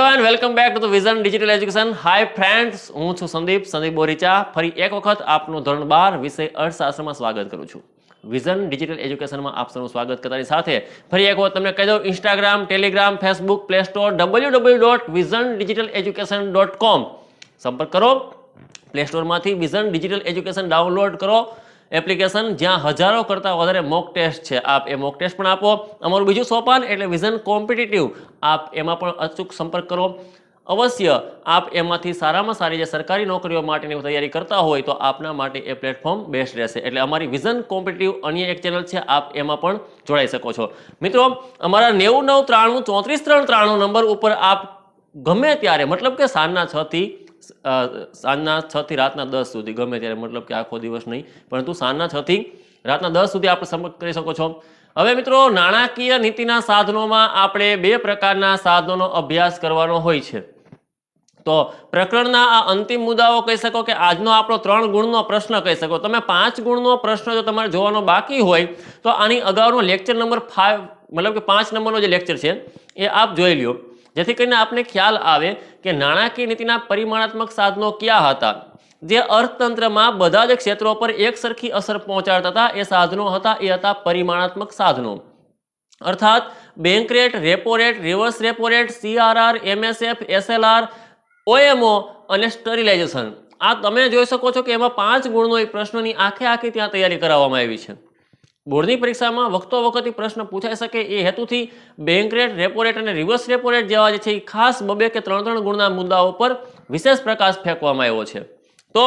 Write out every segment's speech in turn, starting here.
Everyone welcome back to the vision digital education. Hi friends, हूँ છું સંદીપ બોરીચા। ફરી એક વખત આપનું ધોરણ 12 વિષય અર્થશાસ્ત્રમાં સ્વાગત કરું છું। વિઝન ડિજિટલ એજ્યુકેશનમાં આપ સૌનું સ્વાગત કરતાની સાથે ફરી એક વખત તમને કહી દઉં, Instagram, Telegram, Facebook, play store www.visiondigitaleducation.com સંપર્ક કરો। પ્લે સ્ટોરમાંથી વિઝન ડિજિટલ એજ્યુકેશન ડાઉનલોડ કરો એપ્લિકેશન, જ્યાં હજારો કરતાં વધારે મોક ટેસ્ટ છે। આપ એ મોક ટેસ્ટ પણ આપો। અમારું બીજું સોપાન એટલે વિઝન કોમ્પિટિટિવ, આપ એમાં પણ અચૂક સંપર્ક કરો। અવશ્ય આપ એમાંથી સારામાં સારી જે સરકારી નોકરીઓ માટેની તૈયારી કરતા હોય તો આપના માટે એ પ્લેટફોર્મ બેસ્ટ રહેશે। એટલે અમારી વિઝન કોમ્પિટિટિવ અન્ય એક ચેનલ છે, આપ એમાં પણ જોડાઈ શકો છો। મિત્રો, અમારા 9993 34 નંબર ઉપર આપ ગમે ત્યારે, મતલબ કે સાંજના 6 થી રાતના 10 સુધી, ગમે ત્યારે, મતલબ કે આખો દિવસ નહીં, પરંતુ સાંજના 6 થી રાતના 10 સુધી આપણે સંપર્ક કરી શકો છો। હવે મિત્રો, નાણાકીય નીતિના સાધનોમાં આપણે બે પ્રકારના સાધનોનો અભ્યાસ કરવાનો હોય છે। તો પ્રકરણના આ અંતિમ મુદ્દાઓ કહી શકો કે આજનો આપણો 3 ગુણનો પ્રશ્ન કહી શકો। તમે 5 ગુણનો પ્રશ્ન જો તમારે જોવાનો બાકી હોય તો આની અગાઉનો લેક્ચર નંબર 5, મતલબ કે 5 નંબરનો જે લેક્ચર છે એ આપ જોઈ લ્યો, જેથી કરીને આપને ખ્યાલ આવે કે નાણાકીય નીતિના પરિમાણાત્મક સાધનો ક્યા હતા જે અર્થતંત્રમાં બધા જ ક્ષેત્રો પર એક સરખી અસર પહોંચાડતા હતા। એ સાધનો હતા, એ હતા પરિમાણાત્મક સાધનો। અર્થાત bank rate, repo rate, reverse repo rate, CRR, MSF, SLR, OMO અને સ્ટરીલાઇઝેશન। આ તમે જોઈ શકો છો કે એમાં 5 ગુણનો એક પ્રશ્નની આખી ત્યાં તૈયારી કરાવવામાં આવી છે। બોર્ડની પરીક્ષામાં વખતો પ્રશ્ન પૂછાઈ શકે એ હેતુથી બેંક રેટ, રેપો રેટ અને રિવર્સ રેપો રેટ જેવા જે છે એ ખાસ 2 કે 3 ગુણના મુદ્દાઓ પર વિશેષ પ્રકાશ ફેંકવામાં આવ્યો છે। તો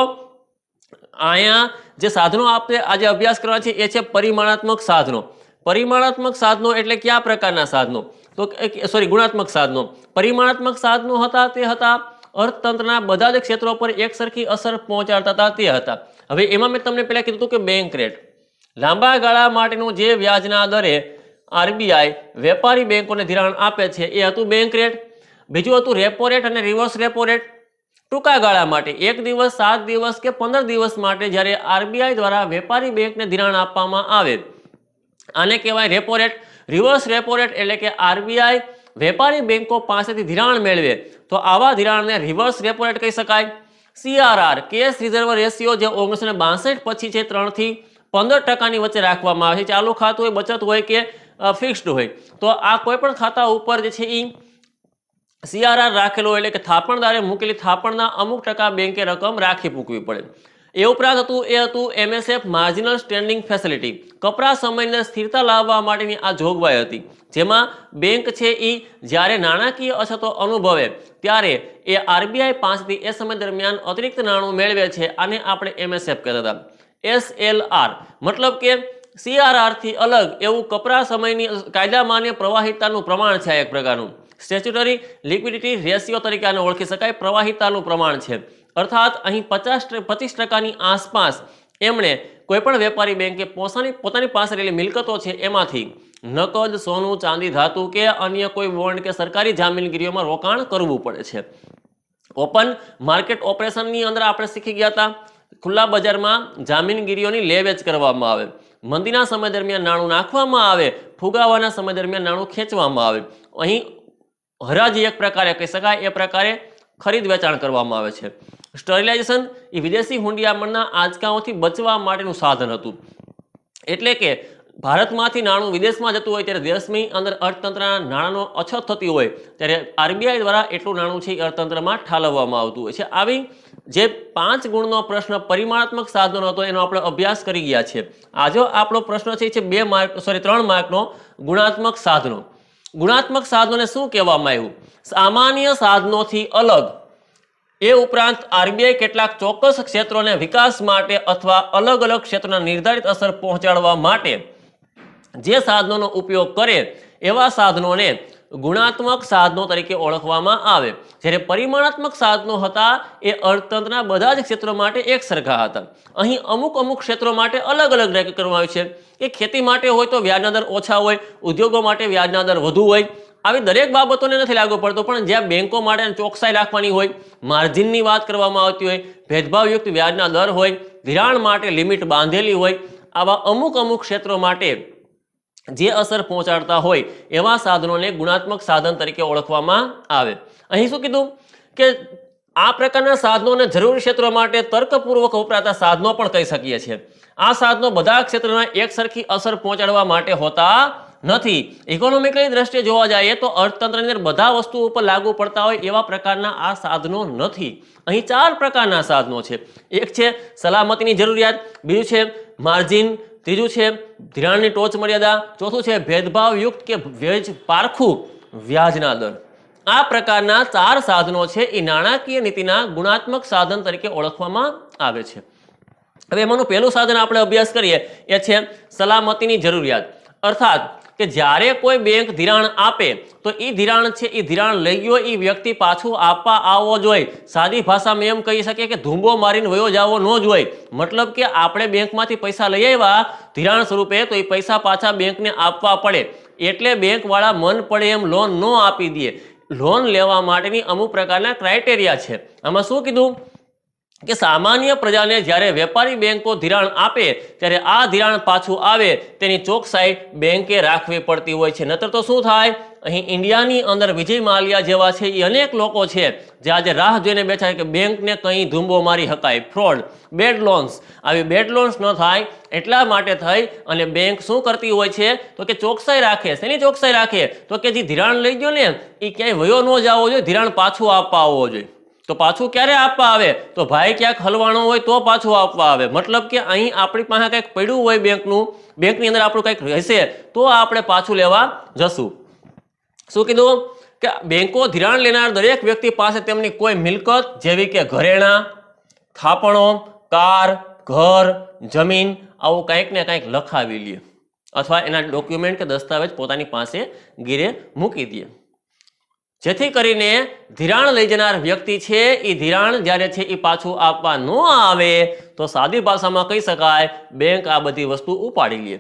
અહીંયા જે સાધનો આપણે આજે અભ્યાસ કરવા છે એ છે પરિમાણાત્મક સાધનો। પરિમાણાત્મક સાધનો એટલે કયા પ્રકારના સાધનો? તો ગુણાત્મક સાધનો। પરિમાણાત્મક સાધનો હતા તે હતા અર્થતંત્રના બધા જ ક્ષેત્રો પર એક સરખી અસર પહોંચાડતા હતા તે હતા। હવે એમાં મેં તમને પહેલા કીધું હતું કે બેંક રેટ, લાંબા ગાળા માટેનું જે વ્યાજના દરે RBI વેપારી બેંકોને ધિરાણ આપે છે એ હતું બેંક રેટ। બીજું હતું રેપો રેટ અને રિવર્સ રેપો રેટ। ટૂંકા ગાળા માટે 1 દિવસ, 7 દિવસ કે 15 દિવસ માટે જ્યારે RBI દ્વારા વેપારી બેંકને ધિરાણ આપવામાં આવે આને કહેવાય repo rate. Reverse repo rate એટલે કે RBI વેપારી બેંકો પાસેથી ધિરાણ મેળવે તો આવા ધિરાણને રિવર્સ રેપો રેટ કહી શકાય। CRR કેશ રિઝર્વ રેશિયો જે 1962 પછી છે 3 થી 15% વચ્ચે રાખવામાં આવે છે। ચાલુ ખાતું હોય, બચત હોય કે ફિક્સ્ડ હોય, તો આ કોઈ પણ ખાતા ઉપર જે છે એ CRR રાખેલો એટલે કે થાપણદારે મૂકેલી થાપણના અમુક ટકા બેંકે રકમ રાખી મૂકવી પડે। એ ઉપરાંત હતું MSF માર્જિનલ સ્ટેન્ડિંગ ફેસિલિટી। કપરા સમયની અંદર સ્થિરતા લાવવા માટેની આ જોગવાઈ હતી, જેમાં બેંક છે એ જ્યારે નાણાકીય અછતો અનુભવે ત્યારે એ RBI પાસેથી એ સમય દરમિયાન અતિરિક્ત નાણું મેળવે છે, આને આપણે MSF કહેતા હતા। SLR मतलब કે CRR થી અલગ એવું કપરા સમયની કાયદા માન્ય પ્રવાહિતાનું પ્રમાણ છે। એક પ્રકારનું સ્ટેચ્યુટરી લિક્વિડિટી રેશિયો તરીકે આને ઓળખી શકાય। પ્રવાહિતાનું પ્રમાણ છે, અર્થાત અહીં 25% આસપાસ એમણે કોઈપણ વેપારી બેંકે પોતાની પાસે રહેલી મિલકતો છે એમાંથી નકદ, સોનું, ચાંદી, ધાતુ કે અન્ય કોઈ બોન્ડ કે સરકારી જામીનગીરીઓમાં રોકાણ કરવું પડે છે। ઓપન માર્કેટ ઓપરેશનની અંદર આપણે શીખી ગયા હતા, ખુલ્લા બજારમાં જામીનગીરીઓની લે વેચ કરવામાં આવે, મંદીના સમય દરમિયાન નાણું નાખવામાં આવે, ફુગાવાના સમય દરમિયાન નાણું ખેંચવામાં આવે। અહીં હરાજી એક પ્રકારે કહી શકાય, એ પ્રકારે ખરીદ વેચાણ કરવામાં આવે છે। સ્ટરીલાઇઝેશન એ વિદેશી હુંડિયામણના આંચકાઓથી બચવા માટેનું સાધન હતું। એટલે કે ભારતમાંથી નાણું વિદેશમાં જતું હોય ત્યારે દેશની અંદર અર્થતંત્રના નાણાંનો અછત થતી હોય ત્યારે RBI દ્વારા એટલું નાણું છે અર્થતંત્રમાં ઠાલવવામાં આવતું હોય છે। આવી જે 5 ગુણનો પ્રશ્ન પરિમાણાત્મક સાધનો હતો એનો આપણે અભ્યાસ કરી ગયા છે। આજે આપણો પ્રશ્ન છે 3 માર્કનો ગુણાત્મક સાધનો। ગુણાત્મક સાધનોને શું કહેવામાં આવ્યું? સામાન્ય સાધનોથી અલગ એ ઉપરાંત RBI કેટલાક ચોક્કસ ક્ષેત્રોને વિકાસ માટે અથવા અલગ અલગ ક્ષેત્રોના નિર્ધારિત અસર પહોંચાડવા માટે જે સાધનોનો ઉપયોગ કરે એવા સાધનોને ગુણાત્મક સાધનો તરીકે ઓળખવામાં આવે। જ્યારે પરિમાણાત્મક સાધનો હતા એ અર્થતંત્રના બધા જ ક્ષેત્રો માટે એક સરખા હતા। અહીં અમુક ક્ષેત્રો માટે અલગ અલગ નક્કી કરવામાં આવ્યું છે કે ખેતી માટે હોય તો વ્યાજના દર ઓછા હોય, ઉદ્યોગો માટે વ્યાજના દર વધુ હોય। આવી દરેક બાબતોને નથી લાગુ પડતો, પણ જ્યાં બેંકો માટે ચોકસાઈ રાખવાની હોય, માર્જિનની વાત કરવામાં આવતી હોય, ભેદભાવયુક્ત વ્યાજના દર હોય, ધિરાણ માટે લિમિટ બાંધેલી હોય, આવા અમુક ક્ષેત્રો માટે જે અસર પહોંચાડતા હોય એવા સાધનોને ગુણાત્મક સાધન તરીકે ઓળખવામાં આવે। અહીં શું કીધું કે આ પ્રકારના સાધનોને જરૂરી ક્ષેત્રો માટે તર્કપૂર્વક વપરાતા સાધનો પણ કહી શકીએ છીએ. આ સાધનો બધા ક્ષેત્રોને એકસરખી અસર પહોંચાડવા માટે હોતા નથી. ઇકોનોમિકલી દ્રષ્ટિએ જોવા જઈએ તો અર્થતંત્રની અંદર બધા વસ્તુઓ ઉપર લાગુ પડતા હોય એવા પ્રકારના આ સાધનો નથી. અહીં 4 પ્રકારના સાધનો છે. એક છે સલામતીની જરૂરિયાત, બીજું છે માર્જિન, ત્રીજું છે ધિરાણની ટોચ મર્યાદા, ચોથું છે ભેદભાવયુક્ત કે વ્યાજ પારખું વ્યાજના દર. આ પ્રકારના 4 સાધનો છે એ નાણાકીય નીતિના ગુણાત્મક સાધન તરીકે ઓળખવામાં આવે છે. હવે એમાંનું પહેલું સાધન આપણે અભ્યાસ કરીએ એ છે સલામતીની જરૂરિયાત. અર્થાત કે જ્યારે કોઈ બેંક ધિરાણ આપે તો એ ધિરાણ છે એ ધિરાણ લઈ ગયો એ વ્યક્તિ પાછું આપવા આવવો જોઈએ. સાદી ભાષામાં એમ કહી શકીએ કે ધૂંબો મારીને વયો જવો ન જોઈએ. મતલબ કે આપણે બેંકમાંથી પૈસા લઈ આવ્યા ધિરાણ સ્વરૂપે તો એ પૈસા પાછા બેંકને આપવા પડે. એટલે બેંકવાળા મન પડે એમ લોન ન આપી દે. લોન લેવા માટેની અમુક પ્રકારના ક્રાઇટેરિયા છે. આમાં શું કીધું કે સામાન્ય પ્રજાને જ્યારે વેપારી બેંકો ધિરાણ આપે ત્યારે આ ધિરાણ પાછું આવે તેની ચોકસાઈ બેંકે રાખવી પડતી હોય છે. નહીતર તો શું થાય, અહીં ઇન્ડિયાની અંદર વિજય માલ્યા જેવા છે એ અનેક લોકો છે જે આજે રાહ જોઈને બેઠા છે કે બેંકને કંઈ ધૂંબો મારી શકાય. ફ્રોડ, બેડ લોન્સ, આવી બેડ લોન્સ ન થાય એટલા માટે થઈ અને બેંક શું કરતી હોય છે તો કે ચોકસાઈ રાખે. શેની ચોકસાઈ રાખે તો કે જે ધિરાણ લઈ ગયો ને એ ક્યાંય વયો ન જવો જોઈએ, ધિરાણ પાછું આપવા આવવો જોઈએ. તો પાછું ક્યારે આપવા આવે તો ભાઈ ક્યાંક હલવાણો હોય તો પાછું આપવા આવે. મતલબ કે અહીં આપણી પાસે કંઈક પડ્યું હોય બેંકનું, બેંકની અંદર આપણું કંઈક રહેશે તો આપણે પાછું લેવા જશું. શું કીધું કે બેંકો ધિરાણ લેનાર દરેક વ્યક્તિ પાસે તેમની કોઈ મિલકત જેવી કે ઘરેણાં, થાપણો, કાર, ઘર, જમીન આવું કંઈક ને કંઈક લખાવી લે અથવા એના ડોક્યુમેન્ટ કે દસ્તાવેજ પોતાની પાસે ગીરે મૂકી દે. જેથી કરીને ધિરાણ લઈ જનાર વ્યક્તિ છે એ ધિરાણ જ્યારે છે એ પાછું આપવા ન આવે તો સાદી ભાષામાં કહી શકાય બેંક આ બધી વસ્તુ ઉપાડી લે.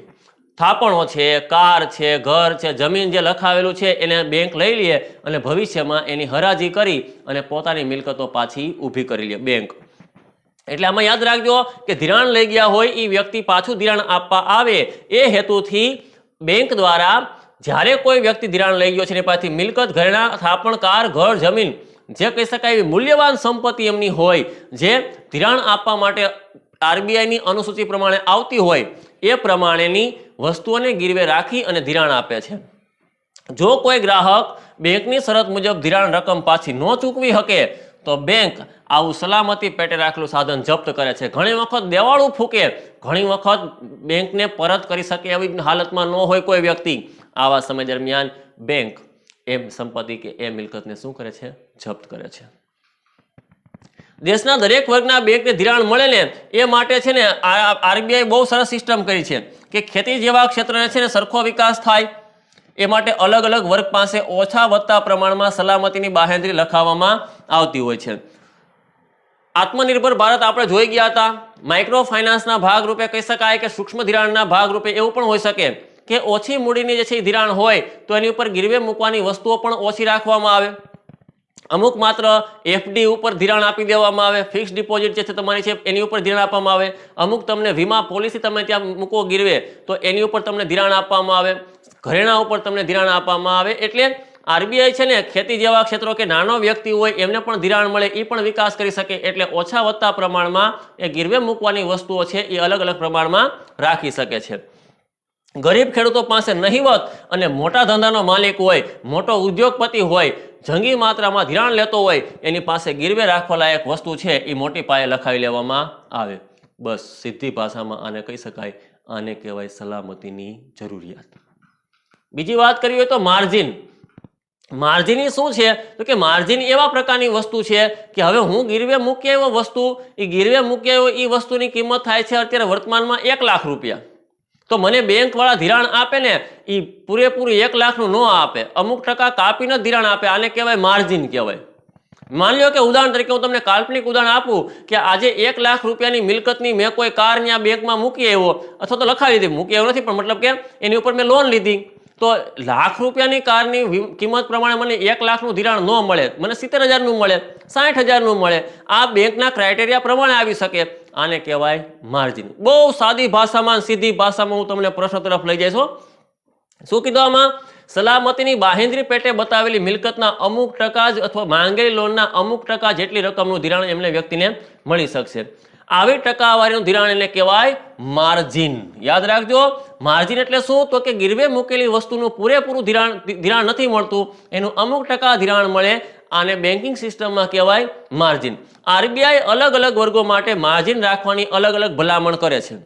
થાપણો છે, કાર છે, ઘર છે, જમીન જે લખાવેલું છે એને બેંક લઈ લે અને ભવિષ્યમાં એની હરાજી કરી અને પોતાની મિલકતો પાછી ઊભી કરી લે બેંક. એટલે આમાં યાદ રાખજો કે ધિરાણ લઈ ગયા હોય એ વ્યક્તિ પાછું ધિરાણ આપવા આવે એ હેતુથી બેંક દ્વારા જ્યારે કોઈ વ્યક્તિ ધિરાણ લઈ ગયો છે એની પાસેથી મિલકત, ઘરેણાં, થાપણ, કાર, ઘર, જમીન જે કહી શકાય એવી મૂલ્યવાન સંપત્તિ એમની હોય જે ધિરાણ આપવા માટે આરબીઆઈની અનુસૂચિ પ્રમાણે આવતી હોય એ પ્રમાણેની વસ્તુઓને ગીરવે રાખી અને ધિરાણ આપે છે. જો કોઈ ગ્રાહક બેંકની શરત મુજબ ધિરાણ રકમ પાછી ન ચૂકવી શકે તો બેંક આવું સલામતી પેટે રાખેલું સાધન જપ્ત કરે છે. ઘણી વખત દેવાળું ફૂકે, ઘણી વખત બેંકને પરત કરી શકે એવી હાલતમાં ન હોય કોઈ વ્યક્તિ. આવા સમય દરમિયાન બેંક એ સંપત્તિ કે એ મિલકતને શું કરે છે? જપ્ત કરે છે. દેશના દરેક વર્ગના બેંકને ધિરાણ મળે ને એ માટે છે ને આરબીઆઈ બહુ સરસ સિસ્ટમ કરી છે કે ખેતી જેવા ક્ષેત્રને છે ને સરખો વિકાસ થાય એ માટે અલગ અલગ વર્ગ પાસે ઓછા વધતા પ્રમાણમાં સલામતીની બાહેંધરી લખાવવામાં આવતી હોય છે. આત્મનિર્ભર ભારત આપણે જોઈ ગયા હતા. માઇક્રો ફાઇનાન્સના ભાગરૂપે કહી શકાય કે સૂક્ષ્મ ધિરાણના ભાગરૂપે એવું પણ હોઈ શકે કે ઓછી મૂડીની જે છે ધિરાણ હોય તો એની ઉપર ગીરવે મૂકવાની વસ્તુઓ પણ ઓછી રાખવામાં આવે. અમુક માત્ર એફડી ઉપર ધિરાણ આપી દેવામાં આવે, ફિક્સ ડિપોઝિટ જે છે તમારી છે એની ઉપર ધિરાણ આપવામાં આવે. અમુક તમને વીમા પોલિસી તમે ત્યાં મૂકો ગીરવે તો એની ઉપર તમને ધિરાણ આપવામાં આવે, ઘરેણા ઉપર તમને ધિરાણ આપવામાં આવે. એટલે આરબીઆઈ છે ને ખેતી જેવા ક્ષેત્રો કે નાનો વ્યક્તિ હોય એમને પણ ધિરાણ મળે એ પણ વિકાસ કરી શકે. એટલે ઓછા વધતા પ્રમાણમાં એ ગીરવે મૂકવાની વસ્તુઓ છે એ અલગ અલગ પ્રમાણમાં રાખી શકે છે. ગરીબ ખેડૂતો પાસે નહિવત અને મોટા ધંધાનો માલિક હોય, મોટો ઉદ્યોગપતિ હોય, જંગી માત્રામાં ધિરાણ લેતો હોય એની પાસે ગીરવે રાખવા લાયક વસ્તુ છે એ મોટી પાયે લખાવી લેવામાં આવે. બસ સીધી ભાષામાં આને કહી શકાય, આને કહેવાય સલામતીની જરૂરિયાત. બીજી વાત કરવી હોય તો માર્જિન. માર્જિન શું છે તો કે માર્જિન એવા પ્રકારની વસ્તુ છે કે હવે હું ગીરવે મૂકી આવ્યો વસ્તુ, એ ગીરવે મૂકી આવ્યો એ વસ્તુની કિંમત થાય છે અત્યારે વર્તમાનમાં 1 લાખ રૂપિયા. તો મને બેંક વાળા ધિરાણ આપે ને એ પૂરેપૂરું 1 લાખનું ન આપે, અમુક ટકા કાપીને ધિરાણ આપે. આને કહેવાય માર્જિન કહેવાય. માની લો કે ઉદાહરણ તરીકે હું તમને કાલ્પનિક ઉદાહરણ આપું કે આજે 1 લાખ રૂપિયાની મિલકતની મેં કોઈ કાર ત્યાં બેંકમાં મૂકી આવ્યો અથવા તો લખાવી દીધી, મૂકી આવ્યો નથી પણ મતલબ કે એની ઉપર મેં લોન લીધી તો લાખ રૂપિયાની કારની કિંમત પ્રમાણે મને 1 લાખનું ધિરાણ ન મળે, મને 70,000નું મળે, 60,000નું મળે. આ બેંકના ક્રાઇટેરિયા પ્રમાણે આવી શકે. આને કહેવાય માર્જિન. બહુ સાદી ભાષામાં સીધી ભાષામાં હું તમને પ્રશ્ન તરફ લઈ જઈશ. શું કીધું આમાં? સલામતીની બાહેંધરી પેટે બતાવેલી મિલકતના અમુક ટકા જ અથવા માંગેલી લોનના અમુક ટકા જેટલી રકમનું ધિરાણ એમને વ્યક્તિને મળી શકશે. આવી ટકાવારીનું ધિરાણ એને કહેવાય માર્જિન. યાદ રાખજો, માર્જિન એટલે શું? તો કે ગીરવે મૂકેલી વસ્તુનું પૂરેપૂરું ધિરાણ નથી મળતું, એનું અમુક ટકા ધિરાણ મળે. આને બેન્કિંગ સિસ્ટમમાં કહેવાય માર્જિન. આરબીઆઈ અલગ અલગ વર્ગો માટે માર્જિન રાખવાની અલગ અલગ ભલામણ કરે છે.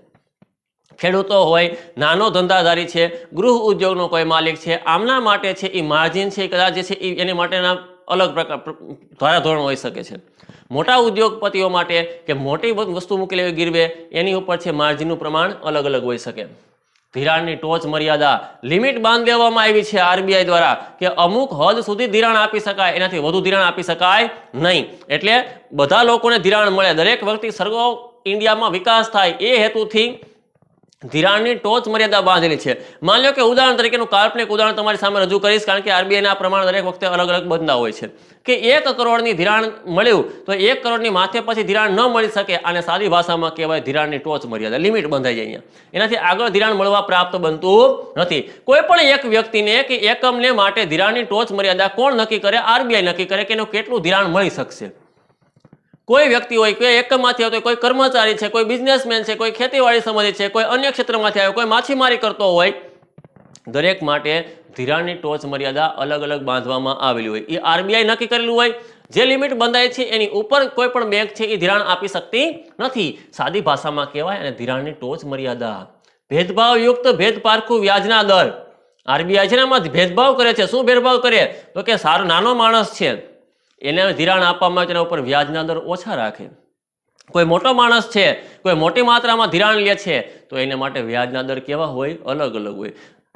ખેડૂતો હોય, નાનો ધંધાદારી છે, ગૃહ ઉદ્યોગનો કોઈ માલિક છે, આમના માટે છે એ માર્જિન છે કદાચ જે છે એની માટેના અલગ પ્રકાર ધારાધોરણ હોઈ શકે છે. મોટા ઉદ્યોગપતિઓ માટે કે મોટી વસ્તુ મૂકેલી હોય ગીરવે, એની ઉપર છે માર્જિનનું પ્રમાણ અલગ અલગ હોઈ શકે. ધિરાણની ટોચ મર્યાદા લિમિટ બાંધી દેવામાં આવી છે આરબીઆઈ દ્વારા કે અમુક હદ સુધી ધિરાણ આપી શકાય, એનાથી વધુ ધિરાણ આપી શકાય નહીં. એટલે બધા લોકોને ધિરાણ મળે, દરેક વ્યક્તિ સર્વો ઇન્ડિયામાં વિકાસ થાય એ હેતુથી ધિરાણની ટોચ મર્યાદા બાંધેલી છે. માની લો કે ઉદાહરણ તરીકેનું કાલ્પનિક ઉદાહરણ તમારી સામે રજૂ કરીશ, કારણ કે આરબીઆઈના પ્રમાણ દરેક વખતે અલગ અલગ બનતા હોય છે કે 1 કરોડની ધિરાણ મળ્યું તો 1 કરોડની માથે પછી ધિરાણ ન મળી શકે, અને સાદી ભાષામાં કહેવાય ધિરાણની ટોચ મર્યાદા, લિમિટ બંધાઈ જાય. અહીંયા એનાથી આગળ ધિરાણ મળવા પ્રાપ્ત બનતું નથી. કોઈ પણ એક વ્યક્તિને કે એકમને માટે ધિરાણની ટોચ મર્યાદા કોણ નક્કી કરે? આરબીઆઈ નક્કી કરે કે એનું કેટલું ધિરાણ મળી શકશે. કોઈ વ્યક્તિ હોય, કોઈ એકમમાંથી આવતો હોય, કોઈ કર્મચારી છે, કોઈ બિઝનેસમેન છે, કોઈ ખેતીવાડી સંબંધિત છે, કોઈ અન્ય ક્ષેત્રમાંથી આવ્યો, કોઈ માછીમારી કરતો હોય, દરેક માટે ધિરાણની ટોચ મર્યાદા અલગ અલગ બાંધવામાં આવેલી હોય. એ આરબીઆઈ નક્કી કરેલું હોય. જે લિમિટ બંધાય છે એની ઉપર કોઈ પણ બેંક છે એ ધિરાણ આપી શકતી નથી. સાદી ભાષામાં કહેવાય અને ધિરાણની ટોચ મર્યાદા. ભેદભાવયુક્ત ભેદપારખું વ્યાજના દર. આરબીઆઈ છે ને એમાં ભેદભાવ કરે છે. શું ભેદભાવ કરે? તો કે સારો નાનો માણસ છે એને ધિરાણ આપવામાં આવે તેના ઉપર વ્યાજના દર ઓછા રાખે. કોઈ મોટો માણસ છે, કોઈ મોટી માત્રામાં ધિરાણ લે છે તો એને માટે વ્યાજના દર કેવા હોય? અલગ અલગ હોય.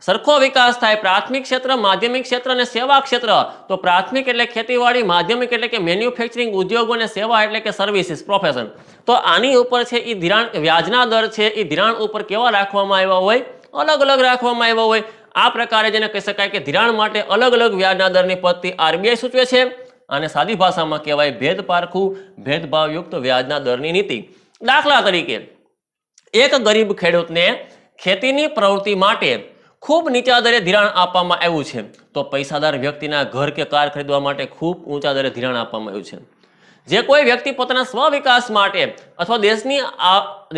સરખો વિકાસ થાય પ્રાથમિક ક્ષેત્ર, માધ્યમિક ક્ષેત્ર અને સેવા ક્ષેત્ર. તો પ્રાથમિક એટલે ખેતીવાડી, માધ્યમિક એટલે કે મેન્યુફેક્ચરિંગ ઉદ્યોગો, અને સેવા એટલે કે સર્વિસીસ, પ્રોફેશન. તો આની ઉપર છે એ ધિરાણ વ્યાજના દર છે એ ધિરાણ ઉપર કેવા રાખવામાં આવ્યા હોય? અલગ અલગ રાખવામાં આવ્યા હોય. આ પ્રકારે જેને કહી શકાય કે ધિરાણ માટે અલગ અલગ વ્યાજના દરની પદ્ધતિ આરબીઆઈ સૂચવે છે. અને સાદી ભાષામાં કહેવાય ભેદપારખું ભેદભાવયુક્ત વ્યાજના દરની નીતિ. દાખલા તરીકે એક ગરીબ ખેડૂતને ખેતીની પ્રવૃત્તિ માટે ખૂબ નીચા દરે ધિરાણ આપવામાં આવ્યું છે, તો પૈસાદાર વ્યક્તિના ઘર કે કાર ખરીદવા માટે ખૂબ ઊંચા દરે ધિરાણ આપવામાં આવ્યું છે. જે કોઈ વ્યક્તિ પોતાના સ્વ વિકાસ માટે અથવા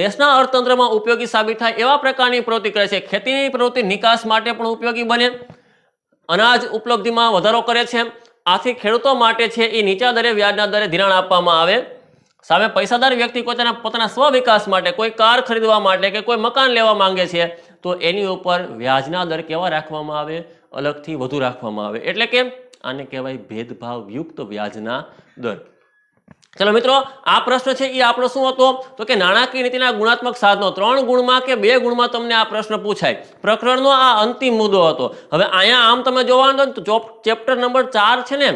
દેશના અર્થતંત્રમાં ઉપયોગી સાબિત થાય એવા પ્રકારની પ્રવૃત્તિ કરે છે, ખેતીની પ્રવૃત્તિ નિકાસ માટે પણ ઉપયોગી બને, અનાજ ઉપલબ્ધિમાં વધારો કરે છે, આથી ખેડૂતો માટે છે એ નીચા દરે વ્યાજના દરે ધિરાણ આપવામાં આવે. સામે પૈસાદાર વ્યક્તિ પોતાના સ્વ વિકાસ માટે, કોઈ કાર ખરીદવા માટે કે કોઈ મકાન લેવા માંગે છે તો એની ઉપર વ્યાજના દર કેવા રાખવામાં આવે? અલગથી વધુ રાખવામાં આવે. એટલે કે આને કહેવાય ભેદભાવયુક્ત વ્યાજના દર. ચલો મિત્રો, આ પ્રશ્ન છે એ આપણો શું હતો? તો કે નાણાકીય નીતિના ગુણાત્મક સાધનો. 3 ગુણમાં કે 2 ગુણમાં તમને આ પ્રશ્ન પૂછાય. પ્રકરણનો આ અંતિમ મુદ્દો હતો. હવે અહીંયા આમ તમે જોવાનું તો ચેપ્ટર નંબર 4 છે ને,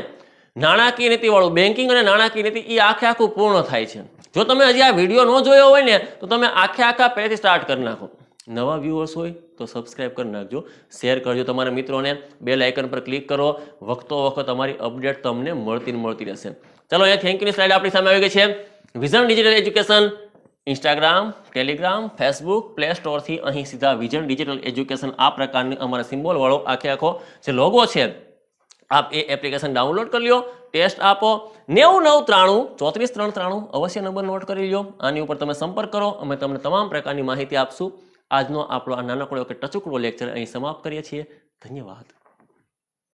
નાણાકીય નીતિ વાળું, બેન્કિંગ અને નાણાકીય નીતિ, એ આખું પૂર્ણ થાય છે. જો તમે હજી આ વિડીયો ન જોયો હોય ને તો તમે આખા પહેલેથી સ્ટાર્ટ કરી નાખો. નવા વ્યુઅર્સ હોય તો સબસ્ક્રાઇબ કરી નાખજો, શેર કરજો તમારા મિત્રોને, બેલ આઇકન પર ક્લિક કરો. વખતો વખત અમારી અપડેટ તમને મળતી રહેશે. ચલો, અહીંયા થેન્ક યુની સ્લાઇડ આપણી સામે આવી ગઈ છે. Vision digital education Instagram, Telegram, Facebook, play સ્ટોરથી અહીં સીધા વિઝન ડિજિટલ એજ્યુકેશન આ પ્રકારની અમારા સિમ્બોલ વાળો આખો જે લોગો છે, આપ એ એપ્લિકેશન ડાઉનલોડ કરી લો, ટેસ્ટ આપો. 9993 34393 અવશ્ય નંબર નોટ કરી લો. આની ઉપર તમે સંપર્ક કરો, અમે તમને તમામ પ્રકારની માહિતી આપશું. આજનો આપણો આ નાનકડો કે ટચુકડો લેક્ચર અહીં સમાપ્ત કરીએ છીએ. ધન્યવાદ.